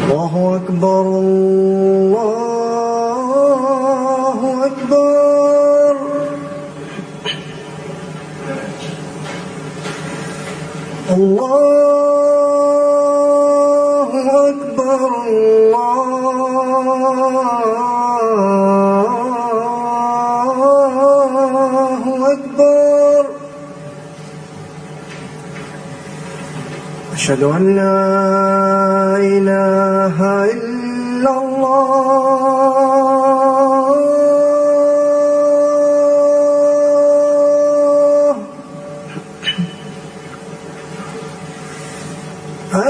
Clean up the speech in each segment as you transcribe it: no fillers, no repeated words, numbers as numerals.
الله أكبر الله أكبر. الله أكبر الله أكبر. أشهد أن لا إله إلا الله.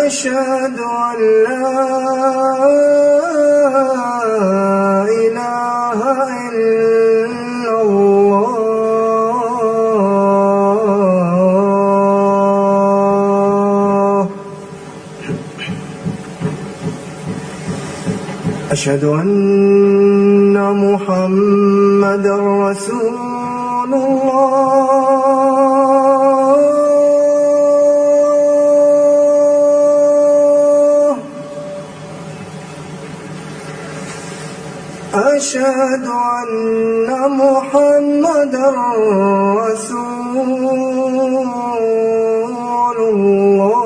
أشهد أن لا إله إلا الله. أشهد أن محمدًا رسول الله. أشهد أن محمدًا رسول الله.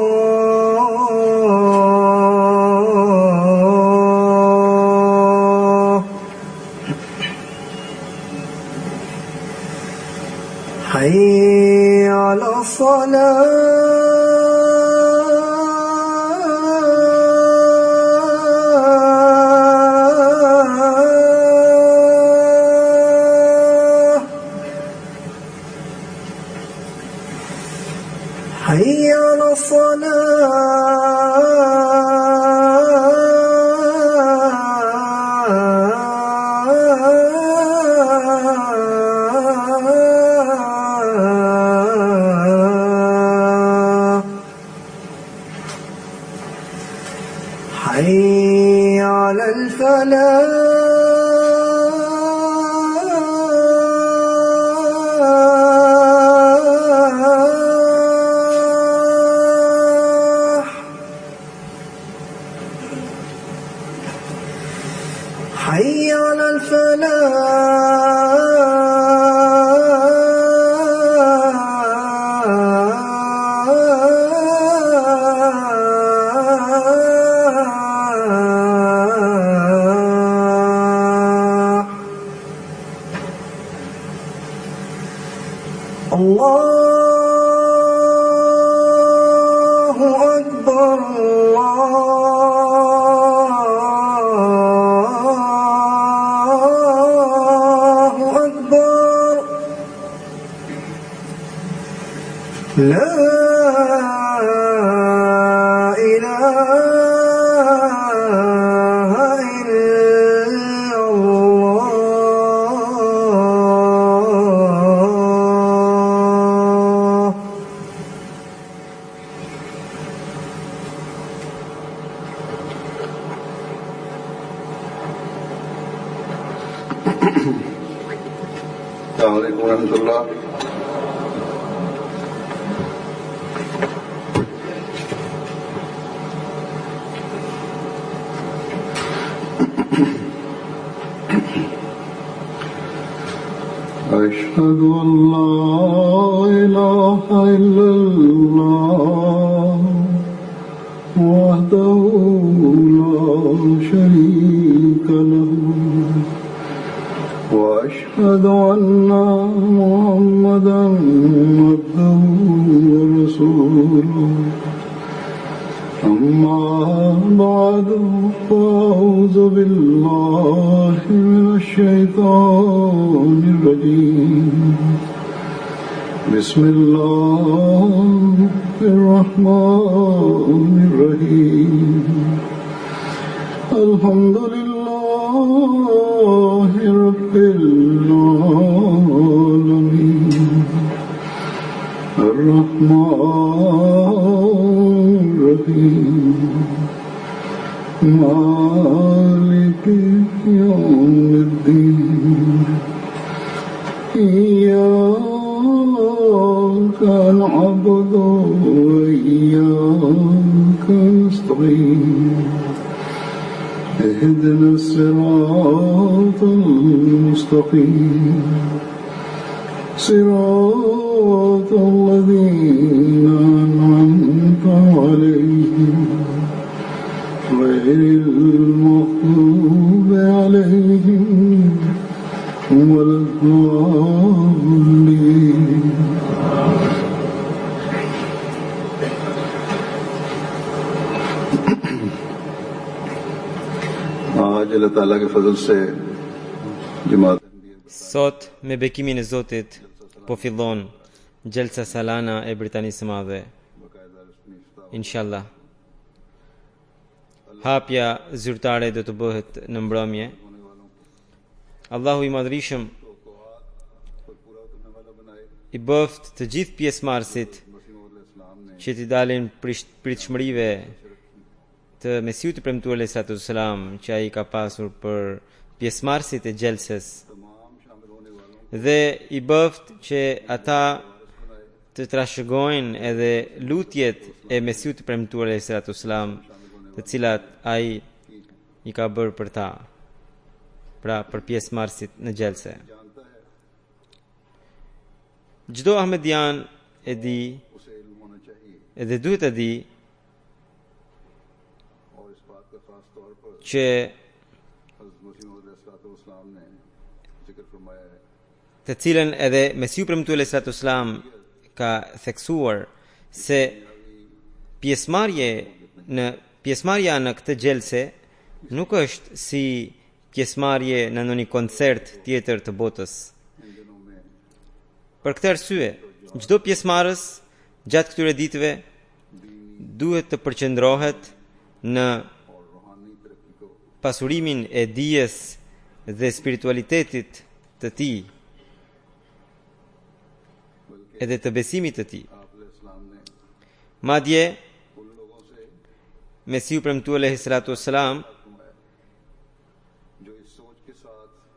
حي على الصلاة. حي على الصلاة. حي على الفلاح. حي على الفلاح. الله أكبر الله أكبر. لا إله إلا الله. السلام عليكم ورحمة الله. أشهد أن لا إله إلا الله وحده لا شريك له وأشهد أن محمدًا عبده ورسوله. أما بعد فأعوذ بالله من الشيطان الرجيم. بسم الله الرحمن الرحيم. الحمد لله رب العالمين. الرحمن الرحيم. مالك يوم الدين. إياك نعبد وإياك نستعين. اهدنا الصراط المستقيم صراط الذين أنعمت عليهم غير المغضوب عليهم ولا الضالين. आज अल्लाह ताला के फजल से जमात Sot me bekimin e Zotit po fillon Gjelsa Salana e Britanisë së Madhe. Inshallah. Hapja zyrtare do të bëhet në mbrëmje. Allahu i Madhrishëm i bëft të gjithë pjesëmarrësit që t'i dalin pritshmërive të Mesiut i premtuar alayhi salatu wassalam që ai ka pasur për pjesëmarrësit e Gjelses, dhe i bëft që ata të trashëgojnë edhe lutjet e Mesiut i premtuar alayhi salatu wassalam, të cilat ai i ka bërë për ta, pra për pjesëmarrësit në Gjelse. Çdo ahmedian e di edhe duhet e di që të cilën edhe Mesiu premtuar alayhi salatu wassalam ka theksuar se pjesëmarrja në këtë Gjelse nuk është si pjesëmarrje në ndonjë koncert tjetër të botës. Për këtë arsye, çdo pjesëmarrës gjatë këtyre ditëve duhet të përqendrohet në pasurimin e dijes dhe spiritualitetit të tij, edhe të besimit të tij. Madje Mesiu premtuar alayhi salatu wassalam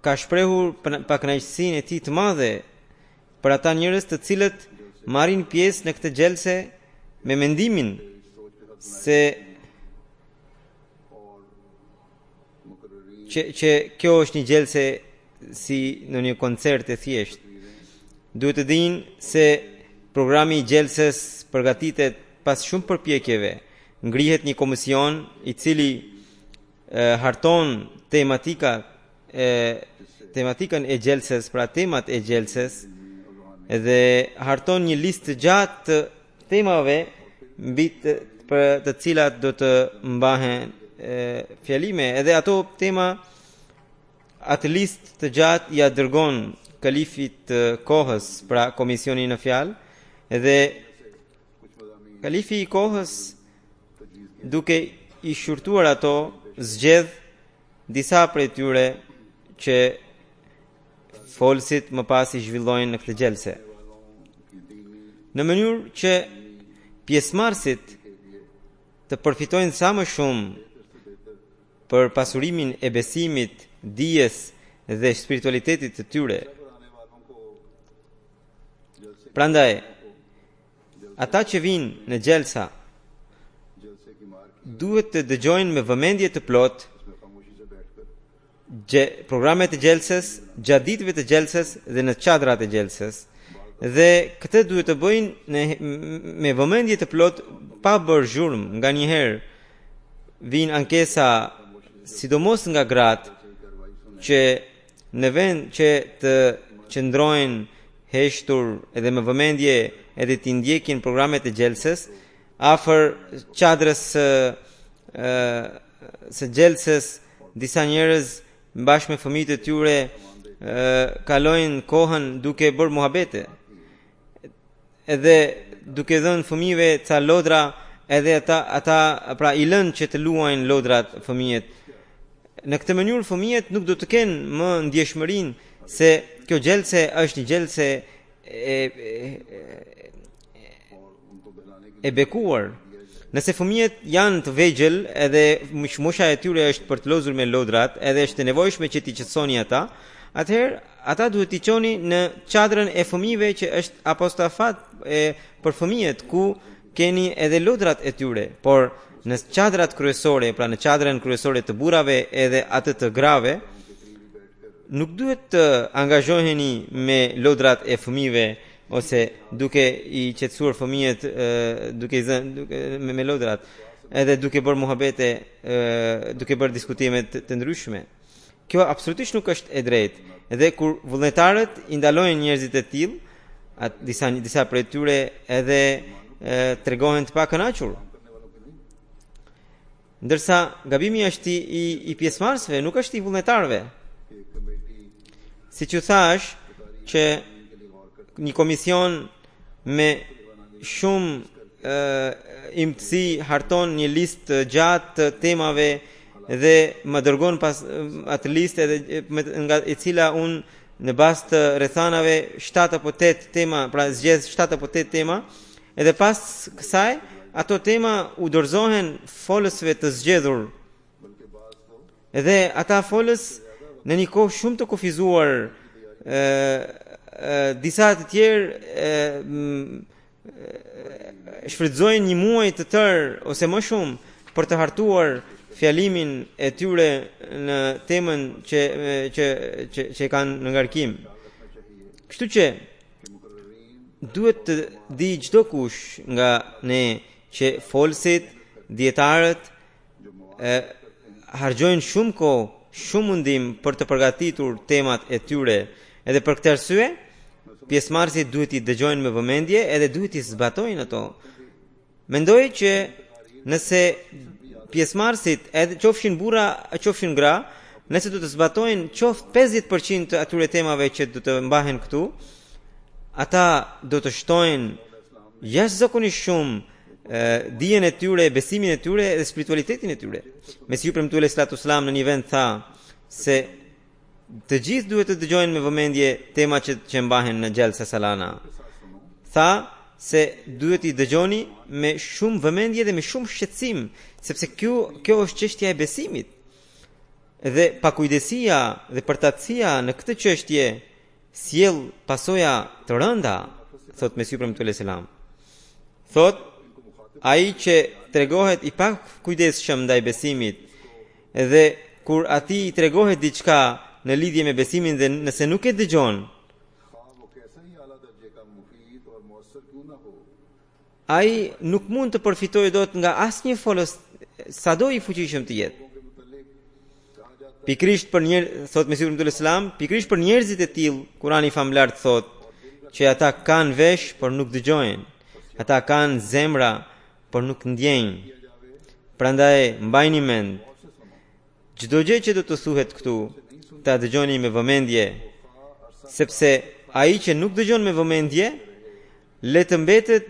ka shprehur pakënaqësinë e tij të madhe për ata njerëz të cilët marrin pjesë në këtë Gjelse me mendimin se që kjo është një Gjelse si në një koncert e thjesht. Duhet të dinë se programi i Gjelses përgatitet pas shumë përpjekjeve. Ngrihet një komision i cili harton tematikën e Gjelses, pra temat e Gjelses, dhe harton një listë të gjatë të temave mbi të cilat do të mbahen fjalime, edhe ato tema atë listë të gjatë ja dërgon kalifit të kohës, pra komisioni në fjalë, edhe kalifi i kohës duke i shurtuar ato zgjedh disa prej tyre që folësit më pas i zhvillojnë në këtë Gjelse, në mënyrë që pjesëmarrësit të përfitojnë sa më shumë për pasurimin e besimit, dijes dhe spiritualitetit të tyre. Prandaj, ata që vinë në Gjelsa duhet të dëgjojnë me vëmendje të plot programet e Gjelses, gjatë ditëve të Gjelses dhe në çadrat e Gjelses, dhe këtë duhet të bëjnë me vëmendje të plot, pa bërë zhurmë. Nga njëherë vinë ankesa, sidomos nga gratë, që në vend që të qëndrojnë heshtur edhe me vëmendje edhe të ndjekin programet e Gjelses, afër çadrës së Gjelses disa njerëz bashkë me fëmijët e tyre kalojnë kohën duke bërë muhabete, edhe duke dhënë fëmijëve ca lodra, edhe ata pra i lënë që të luajnë lodrat fëmijët. Në këtë mënyrë fëmijët nuk do të kenë më ndjeshmërinë se kjo Gjelse është një Gjelse e bekuar. Nëse fëmijët janë të vegjël edhe mosha e tyre është për të lozur me lodrat, edhe është e nevojshme që t'i qetësoni ata, atëherë ata duhet t'i çoni në çadrën e fëmijëve që është apostafat për fëmijët, ku keni edhe lodrat e tyre. Por në çadrat kryesore, pra në çadrën kryesore të burrave edhe atë të grave, nuk duhet të angazhoheni me lodrat e fëmijëve ose duke i qetësuar fëmijët me lodrat, edhe duke bërë muhabete, duke bërë diskutime të ndryshme. Kjo absolutisht nuk është e drejtë. Edhe kur vullnetarët i ndalojnë njerëzit e tillë, disa prej tyre edhe tregohen të pakënaqur. Ndërsa gabimi është i pjesëmarrësve, nuk është i vullnetarëve. Siç u thash që një komision me shumë imtësi harton një listë gjatë të temave dhe më dërgon pas atë listë edhe nga e cila unë në bazë të rrethanave 7 apo 8 tema, pra zgjedh 7 apo 8 tema, edhe pas kësaj ato tema u dorëzohen folësve të zgjedhur. Edhe ata folës në një kohë shumë të kufizuar, disa të tjerë shfrytëzojnë një muaj të tërë ose më shumë për të hartuar fjalimin e tyre në temën që kanë në ngarkim. Kështu që duhet të di çdo kush nga ne që folësit, dietarët harxojnë shumë kohë, shumë mundim për të përgatitur temat e tyre, edhe për këtë arsye pjesëmarrësit duhet i dëgjojnë me vëmendje edhe duhet i zbatojnë ato. Mendoj që nëse pjesëmarrësit, edhe qofshin burra, qofshin gra, nëse do të zbatojnë qoftë 50% të atyre temave që do të mbahen këtu, ata do të shtojnë jashtëzakonisht shumë dijen e tyre, besimin e tyre dhe spiritualitetin e tyre. Mesiu premtues sallallahu alaihi wasallam në një vend tha se të gjithë duhet të dëgjojnë me vëmendje temat që mbahen në Gjelsa Salana. Tha se duhet i dëgjoni me shumë vëmendje dhe me shumë shqetësim, sepse kjo është çështja e besimit. Dhe pakujdesia dhe përtatësia në këtë çështje sjell pasoja të rënda, thot Mesiu premtues selam. Thot ai që tregohet i pakujdesshëm ndaj besimit dhe kur atij i tregohet diçka në lidhje me besimin dhe nëse nuk e dëgjon, ai nuk mund të përfitojë dot nga asnjë folës, sado i fuqishëm të jetë. Pikrisht për thot Mesiu premtues selam, pikrisht për njerëzit e tillë, Kurani famlar thot që ata kanë vesh por nuk dëgjojnë, ata kanë zemra por nuk ndjejnë. Prandaj mbajini mend, çdo gjë që do të thuhet këtu, ta dëgjoni me vëmendje, sepse ai që nuk dëgjon me vëmendje, le të mbetet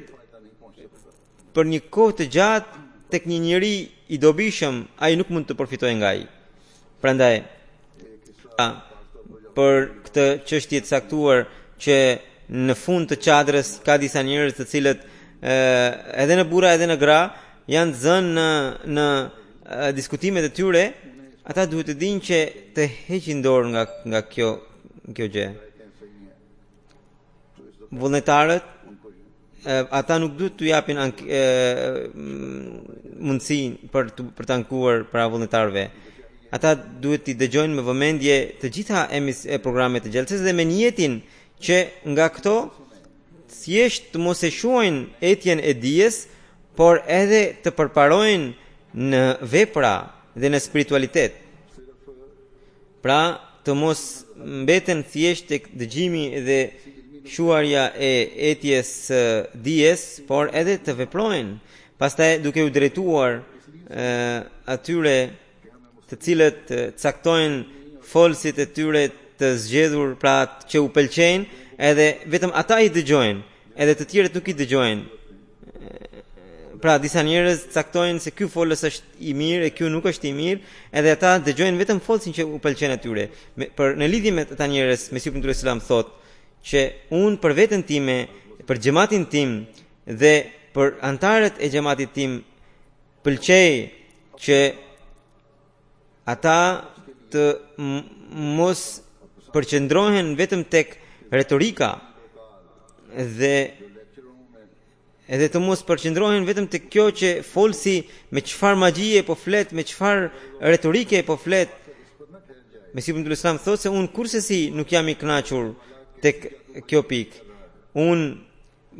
për një kohë të gjatë tek një njeri i dobishëm, ai nuk mund të përfitojë nga ai. Prandaj për këtë çështje të caktuar që në fund të çadrës ka disa njerëz të cilët edhe në burra edhe në gra janë zënë në diskutimet e tyre, ata duhet të dinë që të heqin dorë nga kjo gjë. Vullnetarët, ata nuk duhet të japin mundësinë për të ankuar para vullnetarëve. Ata duhet të dëgjojnë me vëmendje të gjitha programet të Gjelsës dhe me niyetin që nga këto thjesht të mos e shuajnë etjen e dijes, por edhe të përparojnë në vepra dhe në spiritualitet. Pra, të mos mbeten thjesht tek dëgjimi dhe shuarja e etjes dijes, por edhe të veprojnë. Pastaj duke u drejtuar atyre të cilët caktojnë folësit e tyre të zgjedhur, pra që u pëlqejnë, edhe vetëm ata i dëgjojnë, edhe të tjerët nuk i dëgjojnë. Pra disa njerëz caktojnë se ky folës është i mirë e ky nuk është i mirë, edhe ata dëgjojnë vetëm folësin që u pëlqen atyre. Në lidhje me ata njerëz, Mesiu premtues selam thot që unë për veten time, për xhamatin tim dhe për antarët e xhamatit tim pëlqej që ata të mos përqendrohen vetëm tek retorika dhe edhe të mos përqendrohen vetëm te kjo që folsi me çfarë magjie po flet, me çfarë retorike po flet. Mesihu ibn Islam thotë se unë kursesi nuk jam i kënaqur tek kjo pikë. Unë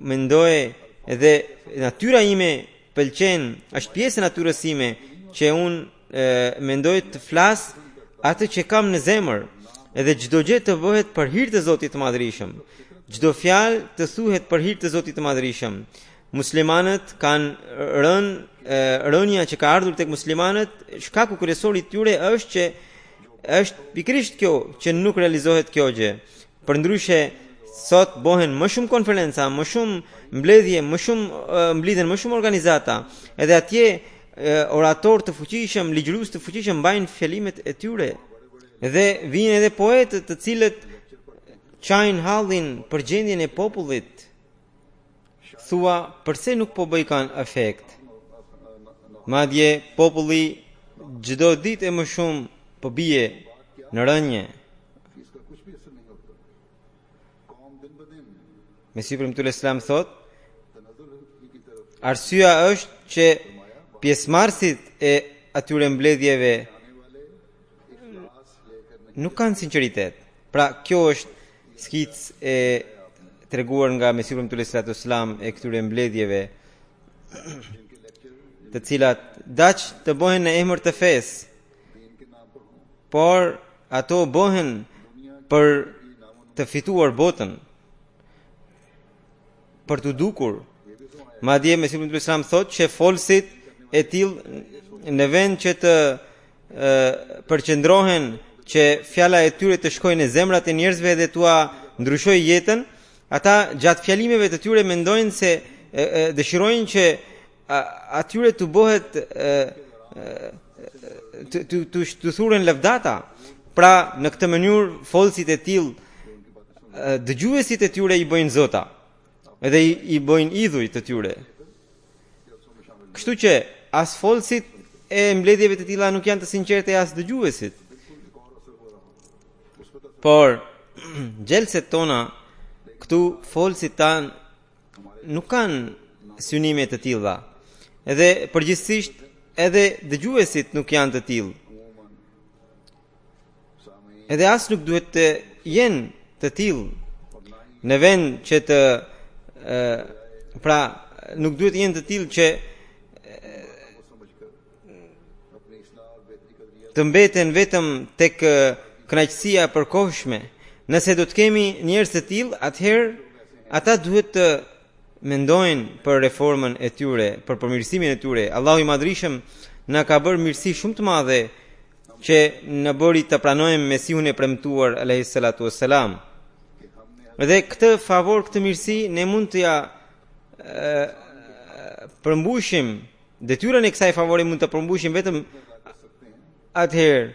mendoj edhe natyra ime pëlqen, është pjesë e natyrës ime që unë mendoj të flas atë që kam në zemër, edhe çdo gjë të bëhet për hir të Zotit të Madhërisëm. Çdo fjalë të thuhet për hir të Zotit të Madhërisëm. Muslimanët kanë rënja që ka ardhur tek muslimanët, shkaku kryesor i tyre është që është pikërisht kjo që nuk realizohet kjo gjë. Përndryshe sot bëhen më shumë konferenca, më shumë mbledhje, mblidhen më shumë organizata, edhe atje orator të fuqishëm, ligjërues të fuqishëm mbajnë fjalimet e tyre. Dhe vinë edhe poetë të cilët çajnë hallin për gjendjen e popullit. Thua, përse nuk po bëj kanë efekt? Madje populli çdo ditë e më shumë po bie në rënje. Mesihu premtuar Islam thot, arsyeja është që pjesëmarrësit e atyre mbledhjeve nuk kanë sinqeritet. Pra kjo është skicë e treguar nga Mesihu premtuar Islam e këtyre mbledhjeve, të cilat daq të bëhen në emër të fesë, por ato bëhen për të fituar botën, për të dukur. Madje Mesihu premtuar Islam thot që folësit e tillë në vend që të përqendrohen që fjala e tyre të shkojë në zemrat e njerëzve dhe tua ndryshoj jetën, ata gjatë fjalimeve të tyre mendojnë se dëshirojnë që atyre të bëhet të thuren lëvdata. Pra në këtë mënyrë folësit e tillë dëgjuesit e tyre i bëjnë zota, edhe i bëjnë idhuj të tyre. Kështu që as folësit e mbledhjeve të tilla nuk janë të sinqertë as dëgjuesit. Por gjelset tona këtu folësit tanë nuk kanë synime të tilla. Edhe përgjithsisht edhe dëgjuesit nuk janë të tillë. Edhe as nuk duhet të jenë të tillë. Në vend që nuk duhet të jenë të tillë që të mbeten vetëm tek kënaqësia e përkohshme. Nëse do të kemi njerëz të tillë, atëherë ata duhet të mendojnë për reformën e tyre, për përmirësimin e tyre. Allahu i Madhërisëm na ka bërë mirësi shumë të madhe që na bëri të pranojmë Mesihun e premtuar alayhi salatu wassalam. Dhe këtë favor, këtë mirësi ne mund të ja përmbushim, detyrën e kësaj favori mund të përmbushim vetëm atëherë.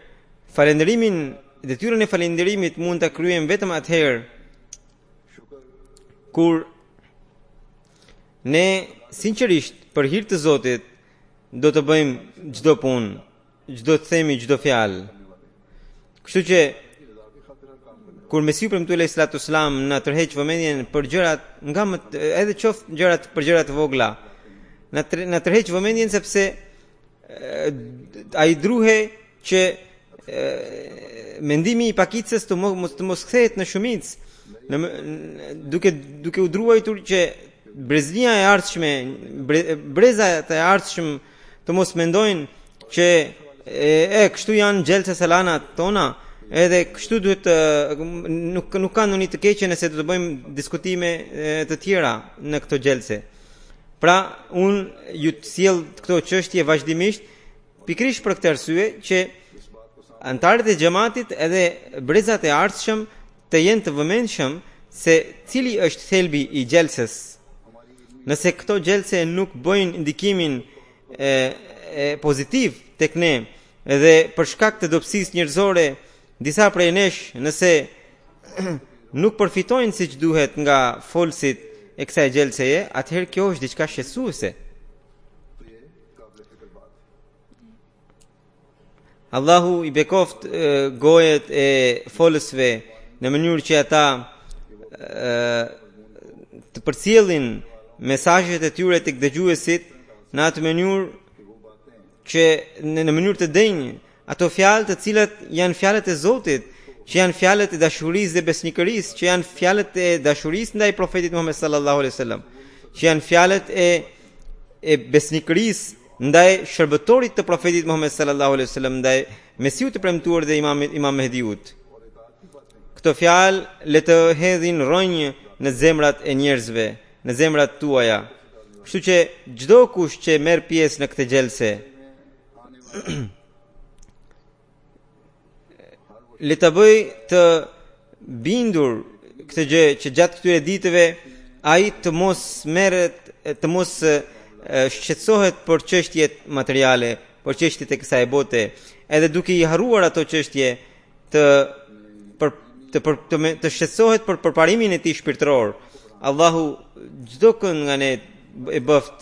Detyrën e falënderimit mund ta kryejmë vetëm atëherë kur ne sinqerisht për hir të Zotit do të bëjmë çdo punë, çdo të themi, çdo fjalë. Kështu që kur Mesihu premtuar alayhi salatu sallam na tërheq vëmendjen për gjërat nga edhe qoftë gjërat për gjërat të vogla, na tërheq vëmendjen sepse ai druhe që mendimi i pakicës të mos kthehet në shumicë, duke u druajtur që breznia e ardhshme, brezat e ardhshëm të mos mendojnë që kështu janë xhelse salanat tona, edhe kështu duhet nuk kanë ndonjë të keqe nëse do të bëjmë diskutime të tjera në këto xhelse. Pra unë ju të sjell këto çështje vazhdimisht pikërisht për këtë arsye që antarët e xhamatit edhe brezat e ardhshëm të jenë të vëmendshëm se cili është thelbi i xhelses. Nëse këto xhelse nuk bëjnë ndikimin pozitiv tek ne dhe për shkak të dobësisë njerëzore disa prej nesh nëse nuk përfitojnë siç duhet nga folësit e kësaj xhelseje, atëherë kjo është diçka shqetësuese. Allahu i bekoft gojet e folësve në mënyrë që ata të përcjellin mesazhet e tyre tek dëgjuesit në atë mënyrë që në mënyrë të denjë, ato fjalë të cilat janë fjalët e Zotit, që janë fjalët e dashurisë dhe besnikërisë, që janë fjalët e dashurisë ndaj profetit Muhammed sallallahu alaihi wasallam, që janë fjalët e besnikërisë ndaj shërbëtorit të profetit Muhammed sallallahu alaihi wasallam, ndaj Mesiut të premtuar dhe Imam Mehdiut. Këto fjalë le të hedhin rrënjë në zemrat e njerëzve, në zemrat tuaja. Kështu që çdo kush që merr pjesë në këtë gjelse, le të bëj të bindur këtë gjë që gjatë këtyre ditëve ai të mos shqetësohet për çështjet materiale, për çështjet e kësaj bote, edhe duke i harruar ato çështje të shqetësohet për përparimin e tij shpirtëror. Allahu çdo kënd nga ne e bëft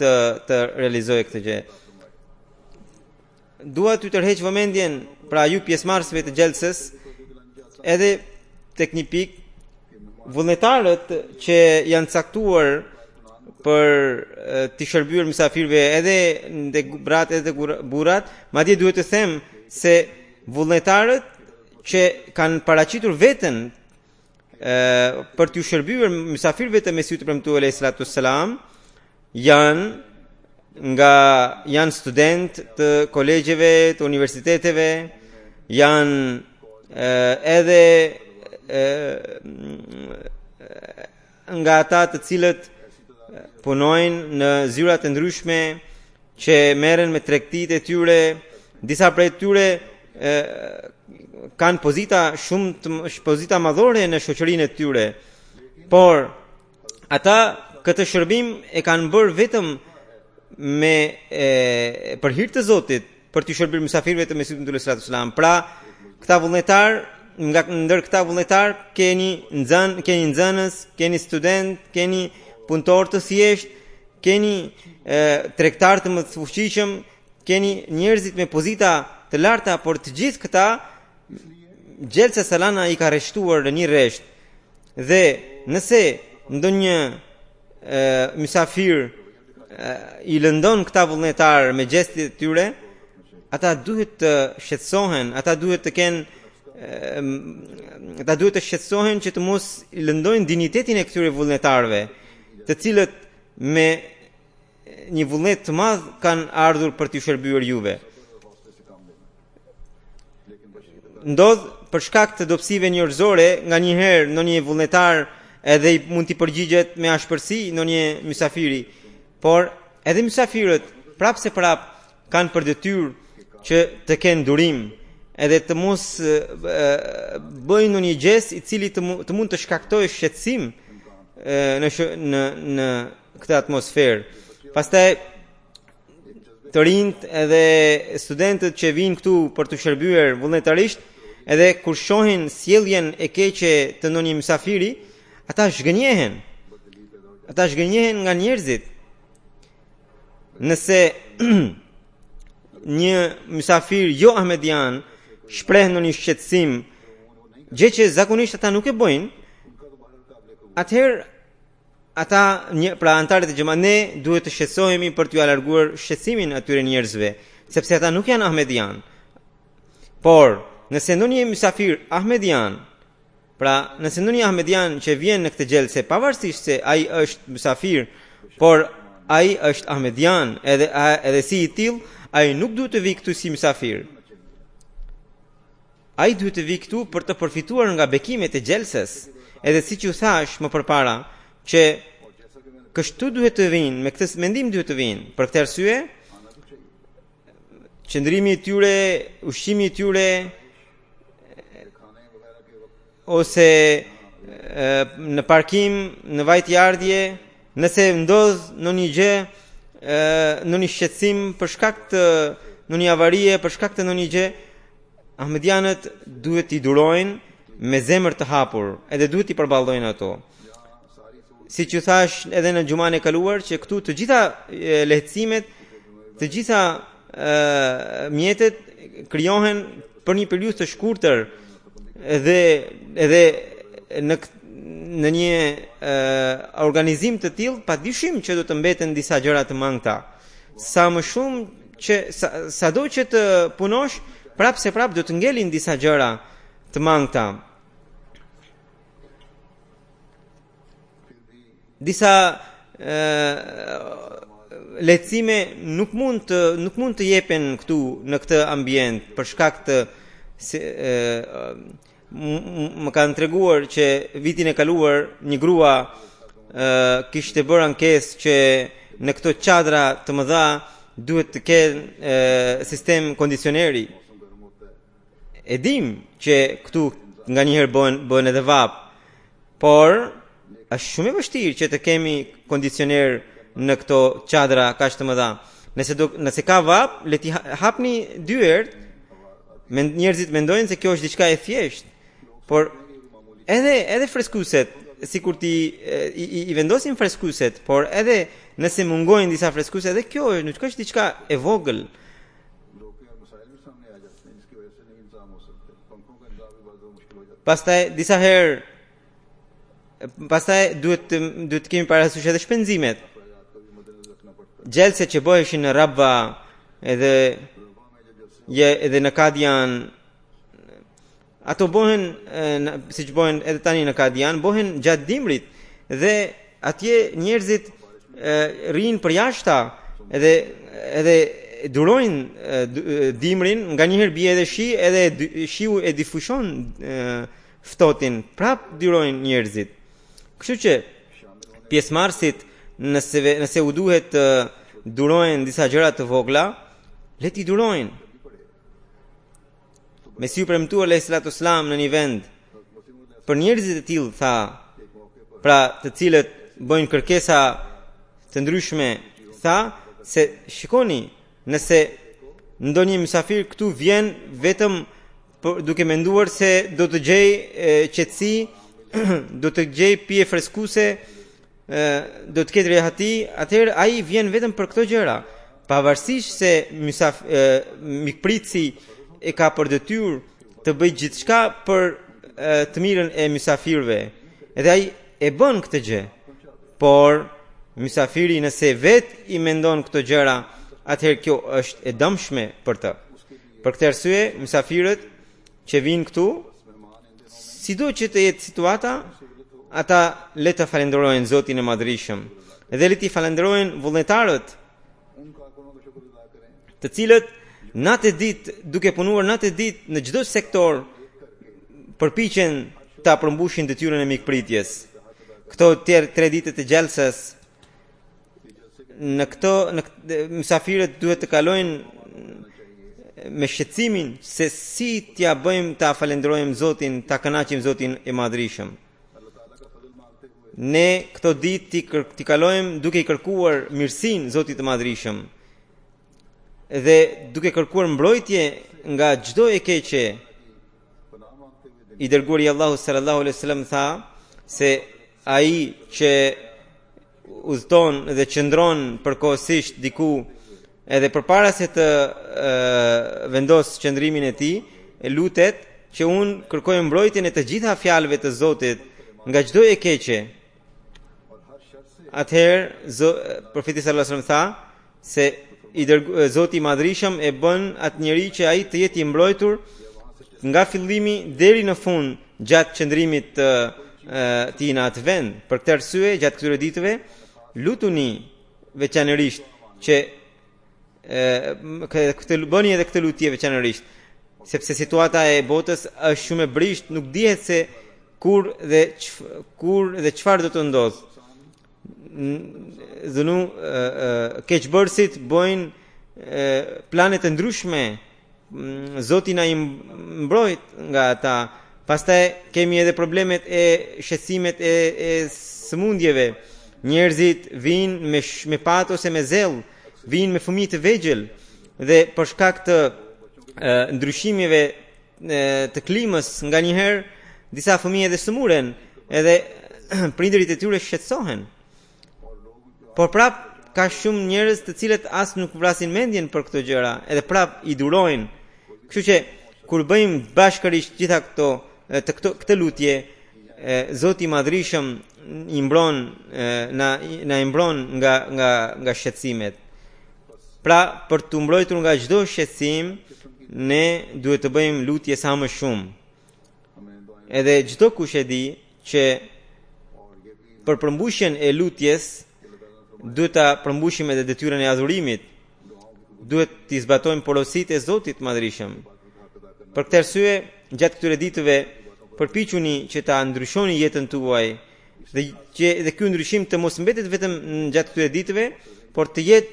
të realizojë këtë gjë. Dua t'ju tërheq vëmendjen pra ju pjesëmarrësve të gjelses edhe tek një pikë, vullnetarët që janë caktuar për të shërbyer mysafirëve edhe në gratë edhe burrat, madje duhet të them se vullnetarët që kanë paraqitur veten për të shërbyer mysafirëve të Mesiut të premtuar alayhi salatu wassalam janë student të kolegjeve, të universiteteve, janë edhe nga ata të cilët punojnë në zyrat e ndryshme që merren me tregtitë e tyre, disa prej tyre kanë pozita madhore në shoqërinë e tyre. Por ata këtë shërbim e kanë bërë vetëm për hir të Zotit, për të shërbyer mysafirëve të Mesihut sallallahu alaihi wasallam. Pra, këta vullnetar, ndër këta vullnetar keni nxënës, keni student, keni punëtor të thjesht, keni tregtar të më të fuqishëm, keni njerëzit me pozita të larta, por të gjithë këta Gjelsa Salana i ka rreshtuar në një rresht. Dhe nëse ndonjë mysafir i lëndon këta vullnetar me gjestit e tyre, ata duhet të shqetësohen, ata duhet të shqetësohen që të mos i lëndojnë dinjitetin e këtyre vullnetarëve, të cilët me një vullnet të madh kanë ardhur për t'i shërbyer juve. Ndodh për shkak të dobësive njerëzore, nganjëherë ndonjë vullnetar edhe mund t'i përgjigjet me ashpërsi ndonjë mysafiri, por edhe mysafirët prapse prap kanë për detyrë që të kenë durim, edhe të mos bëjnë ndonjë gjes i cili të mund të shkaktojë shqetësim në këtë atmosferë. Pastaj të rinjt edhe studentët që vinë këtu për të shërbyer vullnetarisht, edhe kur shohin sjelljen e keqe të ndonjë mysafiri, ata zhgënjehen nga njerëzit. Nëse një mysafir jo ahmedian shpreh ndonjë shqetësim, gjë që zakonisht ata nuk e bëjnë, atëherë pra antarët e xhamat, ne duhet të shqetësohemi për t'u larguar shqetësimin atyre njerëzve, sepse ata nuk janë ahmedian. Por nëse ndonjë mysafir ahmedian, pra nëse ndonjë ahmedian që vjen në këtë gjelse, pavarësisht se ai është mysafir, por ai është ahmedian, edhe si i tillë, ai nuk duhet të vijë këtu si mysafir. Ai duhet të vijë këtu për të përfituar nga bekimet e gjelses, edhe siç ju thash më përpara, që kështu duhet të vinë, me këtë mendim duhet të vinë. Për këtë arsye, qëndrimi i tyre, ushqimi i tyre, ose në parkim, në vajtjardhje, nëse ndodh ndonjë gjë, ndonjë shqetësim për shkak të ndonjë avarie, për shkak të ndonjë gjë, ahmedianët duhet t'i durojnë me zemër të hapur, edhe duhet t'i përballojnë ato. Siç ju thash edhe në xhuman e kaluar, që këtu të gjitha lehtësimet, të gjitha mjetet krijohen për një periudhë të shkurtër, edhe në një organizim të tillë, padyshim që do të mbeten disa gjëra të mangëta. Sa më shumë që sado që të punosh, prap se prap do të ngelin disa gjëra të mangëta. Disa lehtësime nuk mund të jepen këtu në këtë ambient për shkak të më kanë treguar që vitin e kaluar një grua kishte bërë ankesë që në këto çadra të mëdha duhet të kenë sistem kondicioneri. E dim që këtu nganjëherë bëhen edhe vap, por është shumë e vështirë që të kemi kondicioner në këto çadra kaq të mëdha. Nëse ka vap, le t'i hapni dyert. Njerëzit mendojnë se kjo është diçka e thjeshtë, por edhe freskuset, sikur i vendosin freskuset, por edhe nëse mungojnë disa freskuse, edhe kjo nuk është diçka e vogël. Pastaj duhet të kemi parasysh edhe shpenzimet. Gjelset që bëheshin në Rabba edhe në Kadian, ato bëhen siç bëhen edhe tani në Kadian, bëhen gjatë dimrit dhe atje njerëzit rrinë për jashta edhe durojnë dimrin, nganjëherë bie edhe shi, edhe shiu e difushon ftohtin, prap durojnë njerëzit. Kështu që pjesëmarrësit nëse u duhet të durojnë disa gjëra të vogla, le t'i durojnë. Mesiu premtuar alayhi salatu wassalam në një vend për njerëzit e tillë tha, pra të cilët bëjnë kërkesa të ndryshme, tha se shikoni, nëse ndonjë mysafir këtu vjen vetëm duke menduar se do të gjej qetësi, do të gjej pije freskuse, do të ketë rehati, atëherë ai vjen vetëm për këto gjëra, pavarësisht se mikpritësi e ka për detyrë të bëjë gjithçka për të mirën e mysafirëve. Edhe ai e bën këtë gjë. Por mysafiri nëse vet i mendon këto gjëra, atëherë kjo është e dëmshme për të. Për këtë arsye, mysafirët që vinë këtu, sido që të jetë situata, ata le të falenderojnë Zotin e Madhrishëm. Edhe le të falenderojnë vullnetarët, të cilët natë e ditë, duke punuar natë e ditë në çdo sektor, përpiqen ta përmbushin detyrën e mikpritjes. Këto 3 ditët e gjelses, në mysafirët duhet të kalojnë me shqetësimin se si t'ja bëjmë ta falenderojmë Zotin, ta kënaqim Zotin e Madhrishëm. Ne këto ditë t'i kalojmë duke i kërkuar mirësinë Zotit të Madhrishëm dhe duke kërkuar mbrojtje nga çdo e keqe. I dërguari Allahu sallallahu alaihi wasallam tha se ai që udhton dhe qëndron përkohësisht diku edhe përpara se të vendos qëndrimin e tij, e lutet që unë kërkoj mbrojtjen e të gjitha fjalëve të Zotit nga çdo e keqe. Atëherë profeti sallallahu alaihi wasallam tha se Zoti i Madhrishëm e bën atë njeri që ai të jetë i mbrojtur nga fillimi deri në fund gjatë qëndrimit të tij në atë vend. Për këtë arsye, gjatë këtyre ditëve, lutuni veçanërisht që bëni edhe këtë lutje veçanërisht, sepse situata e botës është shumë e brisht, nuk dihet se kur dhe çfarë do të ndodhë. Keqbërësit bojnë plane të ndryshme, Zoti na i mbrojt nga ata. Pastaj kemi edhe problemet e shqetësimet e sëmundjeve. Njerëzit vinë me pat ose me zell, vinë me fëmijë të vegjël dhe për shkak të ndryshimeve të klimës, nganjëherë disa fëmijë edhe sëmuren, edhe prindërit e tyre shqetësohen. Por prap ka shumë njerëz të cilët as nuk vrasin mendjen për këto gjëra, edhe prap i durojnë. Kështu që kur bëjmë bashkërisht gjitha këtë lutje, Zoti i Madhrishëm i mbron na i mbron nga shqetësimet. Pra, për të mbrojtur nga çdo shqetësim, ne duhet të bëjmë lutje sa më shumë. Edhe çdo kush e di që për përmbushjen e lutjes duhet ta përmbushim edhe detyrën e adhurimit. Duhet të zbatojmë porositë e Zotit Madhrishëm. Për këtë arsye, gjatë këtyre ditëve përpiquni që ta ndryshoni jetën tuaj dhe ky ndryshim të mos mbetet vetëm gjatë këtyre ditëve, por të bëhet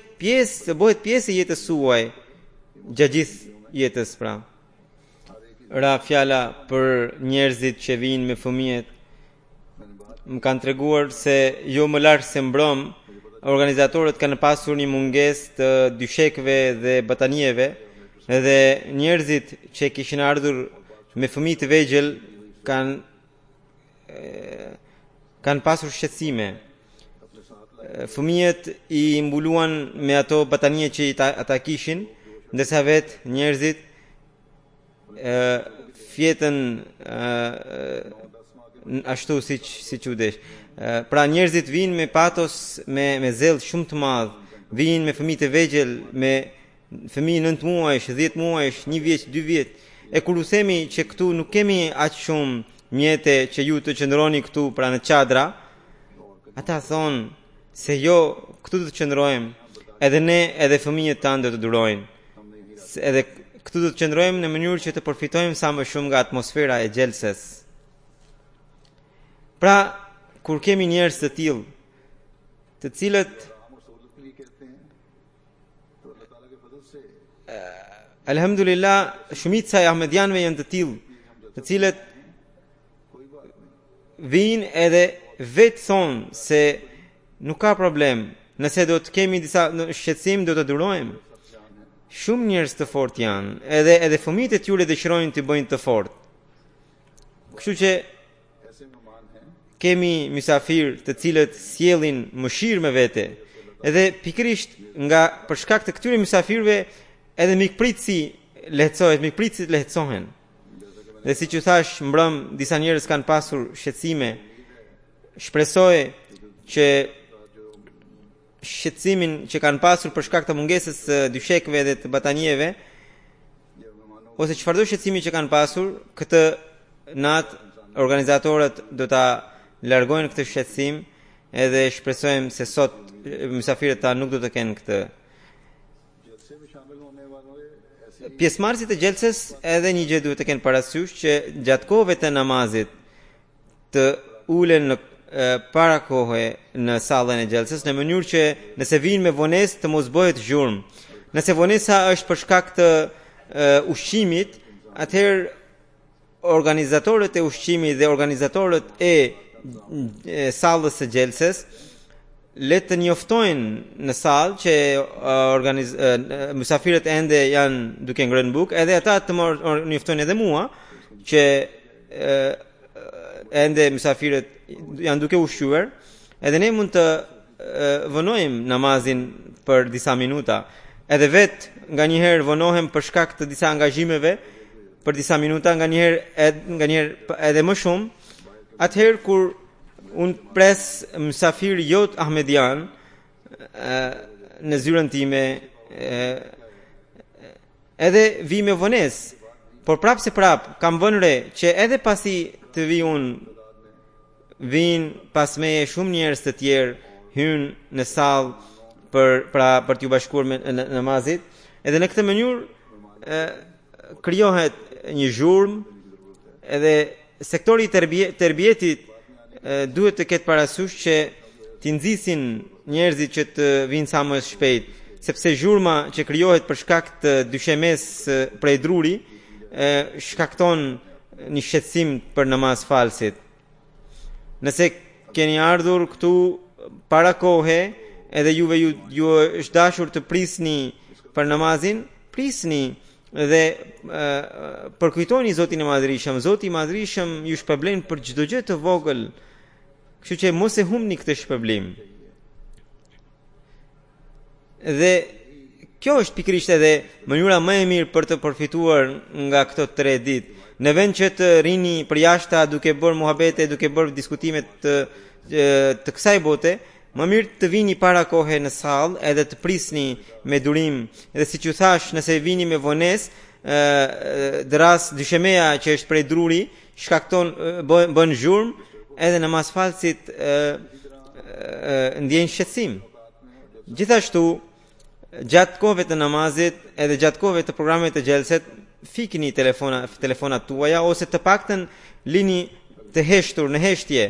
pjesë e jetës suaj gjatë gjithë jetës pra. Ra fjala për njerëzit që vinë me fëmijët. Më kanë treguar se jo më larg se mbrëm, organizatorët kanë pasur një mungesë të dyshekëve dhe batanijeve, edhe njerëzit që kishin ardhur me fëmijë të vegjël kanë pasur shqetësime. Fëmijët i mbuluan me ato batanije që ata kishin, ndërsa vetë njerëzit fjetën ashtu siç u desh. Pra njerëzit vinë me patos, me zell shumë të madh, vinë me fëmijë të vegjël, me fëmijë 9 muajsh, 10 muajsh, 1 vjeç, 2 vjet. E kur u themi që këtu nuk kemi aq shumë mjete që ju të qëndroni këtu pra në çadra, ata thonë se jo, këtu do të qëndrojmë, edhe ne edhe fëmijët tanë do të durojnë. Edhe këtu do të qëndrojmë në mënyrë që të përfitojmë sa më shumë nga atmosfera e xhelses. Pra, kur kemi njerëz të tillë, të cilët alhamdulillah shumica e ahmedianëve janë të tillë, të cilët vinë edhe vetë thonë se nuk ka problem, nëse do të kemi disa shqetësim do të durojmë. Shumë njerëz të fortë janë, edhe fëmijët e tyre dëshirojnë të bëjnë të fortë. Kështu që kemi mysafir të cilët sjellin mëshirë me vete, edhe pikërisht për shkak të këtyre mysafirëve edhe mikpritësit lehtësohen. Dhe siç u thash, mbrëm disa njerëz kanë pasur shqetësime. Shpresoj që shqetësimin që kanë pasur për shkak të mungesës së dyshekëve dhe të batanijeve, ose çfarëdo shqetësimi që kanë pasur, këtë natë organizatorët do ta largojnë këtë shqetësim, edhe shpresojmë se sot mysafirët ta nuk do të kenë këtë. Pjesëmarrësit e xhelses edhe një gjë duhet të kenë parasysh që gjatë kohëve të namazit të ulen në para kohë në sallën e xhelses, në mënyrë që nëse vinë me vonesë të mos bëhet zhurmë. Nëse vonesa është për shkak të ushqimit, atëherë organizatorët e ushqimit dhe organizatorët e sallës së xhelses le të njoftojnë në sallë që mysafirët ende janë duke ngrënë bukë, edhe ata të njoftojnë edhe mua që ende mysafirët janë duke ushqyer, edhe ne mund të vënojmë namazin për disa minuta. Edhe vetë nganjëherë vënohem për shkak të disa angazhimeve për disa minuta, nganjëherë edhe më shumë. Atëherë kur unë pres mysafir jot ahmedian në zyrën time, edhe vi me vonesë, por prapë se prapë kam vënë re që edhe pasi të vi unë, vinë pas meje shumë njerëz të tjerë hynë në sallë për t'ju bashkuar me namazit, edhe në këtë mënyrë krijohet një zhurmë, edhe sektori i terbijetit duhet të ketë parasysh që t'i nxisin njerëzit që të vinë sa më shpejt, sepse zhurma që krijohet për shkak të dyshemes prej druri shkakton një shqetësim për namaz falsit. Nëse keni ardhur këtu para kohe, edhe juve ju është dashur të prisni për namazin, prisni dhe përkujtoni Zotin e Madhrishëm. Zoti i Madhrishëm ju shpërblen për çdo gjë të vogël. Kështu që mos e humni këtë shpërblim. Dhe Kjo është pikërisht edhe mënyra më e mirë për të përfituar nga këto 3 ditë. Në vend që të rini për jashta duke bërë muhabete, duke bërë diskutime të kësaj bote, më mirë të vini para kohe në sallë edhe të prisni me durim. Edhe siç ju thash, nëse vini me vonesë, dras dyshemeja që është prej druri shkakton bën zhurmë, edhe në masfalësit ndjen shqetësim. Gjithashtu, gjatë kohëve të namazit edhe gjatë kohëve të programeve të xhelset, fikni telefonat tuaja ose të paktën lini të heshtur në heshtje.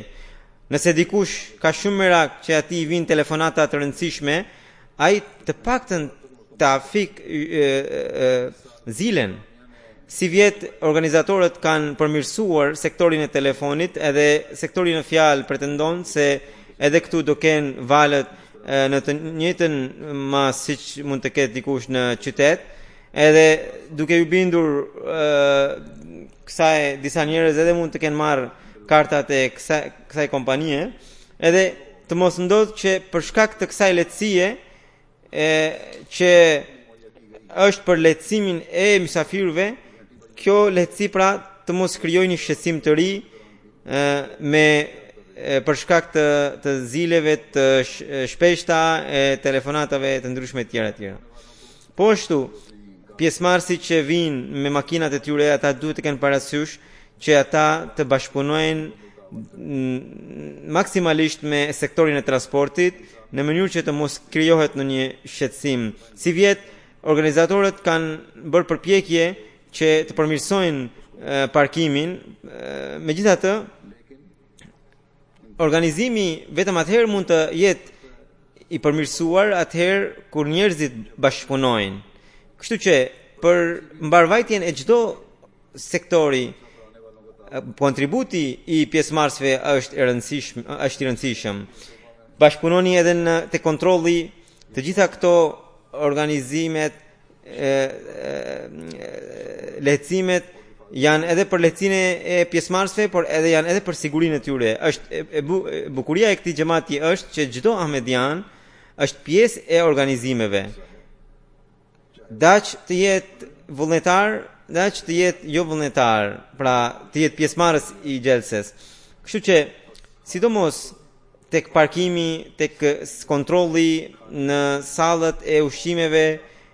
Nëse dikush ka shumë merak që ati i vinë telefonata të rëndësishme, ai të paktën ta fik zilen. Si vjet organizatorët kanë përmirësuar sektorin e telefonit, edhe sektori në fjalë pretendon se edhe këtu do kenë valët në të njëjtën mas siç mund të ketë dikush në qytet, edhe duke u bindur kësaj disa njerëz edhe mund të kenë marrë kartat e kësaj kompanie, edhe të mos ndodhë që për shkak të kësaj lehtësie që është për lehtësimin e mysafirëve, kjo lehtësi pra të mos krijojë një shqetësim të ri për shkak të zileve të shpeshta e telefonatave të ndryshme tjera. Po ashtu, pjesëmarrësit që vinë me makinat e tyre, ata duhet të kenë parasysh që ata të bashkëpunojnë maksimalisht me sektorin e transportit në mënyrë që të mos krijohet në një shqetësim. Si vjet, organizatorët kanë bërë përpjekje që të përmirësojnë parkimin, megjithatë organizimi vetëm atëherë mund të jetë i përmirësuar atëherë kur njerëzit bashkëpunojnë. Kështu që për mbarvajtjen e çdo sektori, kontributi i pjesëmarrësve është i rëndësishëm. Bashkëpunoni edhe te kontrolli të gjitha këto organizimet, lehtësimet janë edhe për lehtësinë e pjesëmarrësve, por edhe janë edhe për sigurinë e tyre. Bukuria e këtij xhamati është që çdo ahmedian është pjesë e organizimeve. Daq të jetë vullnetar, daq të jetë jo vullnetar, pra të jetë pjesëmarrës i xhelses. Kështu që sidomos tek parkimi, tek kontrolli në sallët e ushqimeve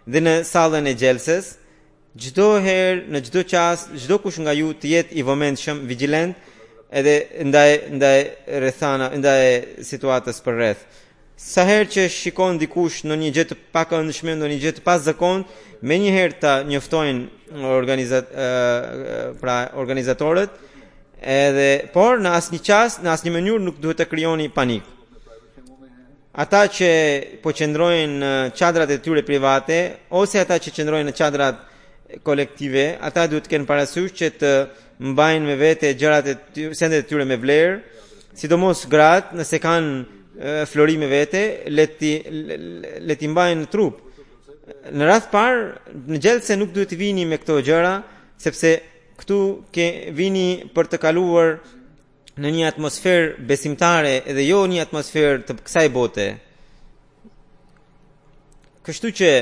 dhe në sallën e xhelses, çdo herë, në çdo çast, çdo kush nga ju të jetë i vëmendshëm, vigjilent edhe ndaj situatës përreth. Sa herë që shikon dikush në një gjë të pakëndshme, në një gjë të pazakont, menjëherë ta njoftojnë organizatorët, por në asnjë çast, në asnjë mënyrë nuk duhet të krijoni panik. Ata që po qëndrojnë në çadrat e tyre private ose ata që qëndrojnë në çadrat kolektive, ata duhet të kenë parasysh që të mbajnë me vete gjërat e tyre, sendet e tyre me vlerë, sidomos gratë, nëse kanë flori me vete, le ti mbajnë në trup. Në radh parë, në xhelse nuk duhet të vini me këto gjëra, sepse këtu vini për të kaluar në një atmosferë besimtare edhe jo një atmosferë të kësaj bote. Kështu që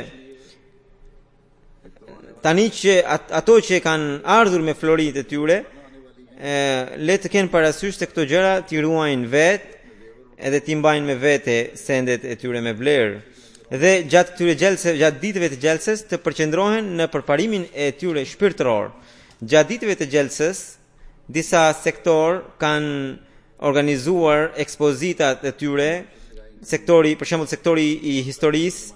tani që ato që kanë ardhur me florit e tyre, le të kenë parasysh se këto gjëra t'i ruajnë vetë edhe t'i mbajnë me vete sendet e tyre me vlerë. Dhe gjatë ditëve të xhelses të përqendrohen në përparimin e tyre shpirtëror. Gjatë ditëve të xhelses, disa sektor kanë organizuar ekspozitat e tyre, për shembull sektori i historisë,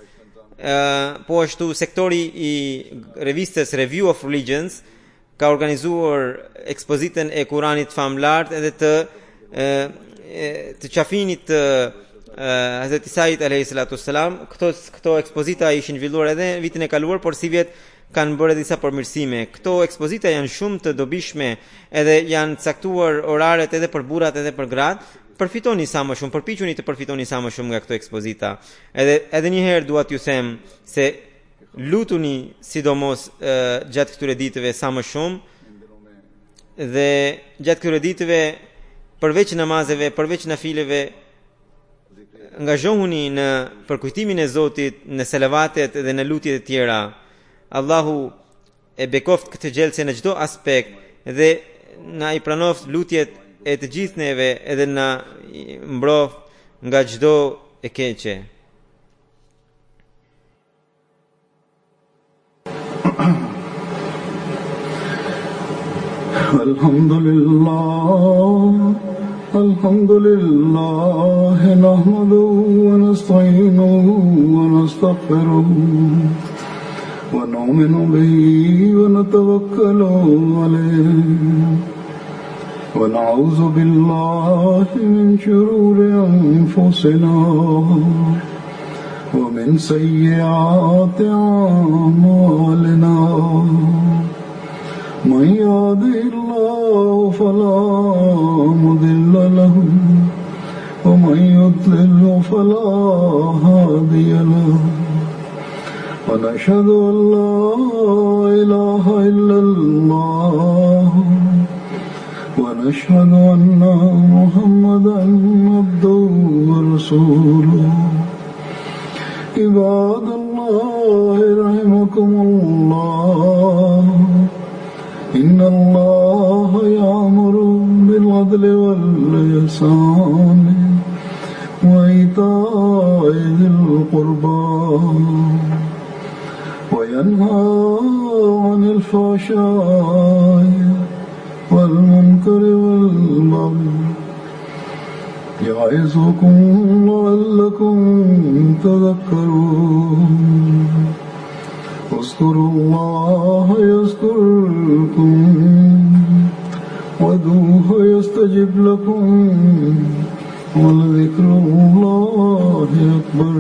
po ashtu sektori i revistës Review of Religions ka organizuar ekspozitën e Kuranit famlar edhe të qafinit të Hazrat Isait alayhis salam. Këto ekspozita ishin zhvilluar edhe vitin e kaluar, por si vjet kanë bërë disa përmirësime. Këto ekspozita janë shumë të dobishme edhe janë caktuar oraret edhe për burrat edhe për gratë. Përfitoni sa më shumë, përpiquni të përfitoni sa më shumë nga këto ekspozita. Edhe një herë dua t'ju them se lutuni sidomos gjatë këtyre ditëve sa më shumë dhe gjatë këtyre ditëve përveç namazeve, përveç nafileve angazhohuni në përkujtimin e Zotit, në selavatet dhe në lutjet e tjera. Allahu e bekoft këtë gjelse në çdo aspekt dhe na I pranoft lutjet e të gjithë neve edhe na mbroft nga çdo e keqe. Alhamdulillah nahmaduhu wa nasta'inuhu wa nastaghfiruh wa nu'minu bihi wa natawakkalu alayhi wa na'udzu billahi min shururi anfusina wa min sayyiati a'malina. من يهده الله فلا مضل له ومن يضلل فلا هادي له ونشهد أن لا إله إلا الله ونشهد أن محمدا عبده ورسوله. عباد الله رحمكم الله إن الله يأمر بالعدل والإحسان وإيتاء ذي القربى وينهى عن الفحشاء والمنكر والبغي يعظكم لعلكم تذكرون. اذكروا الله يذكركم وادعوه يستجب لكم ولذكر الله أكبر.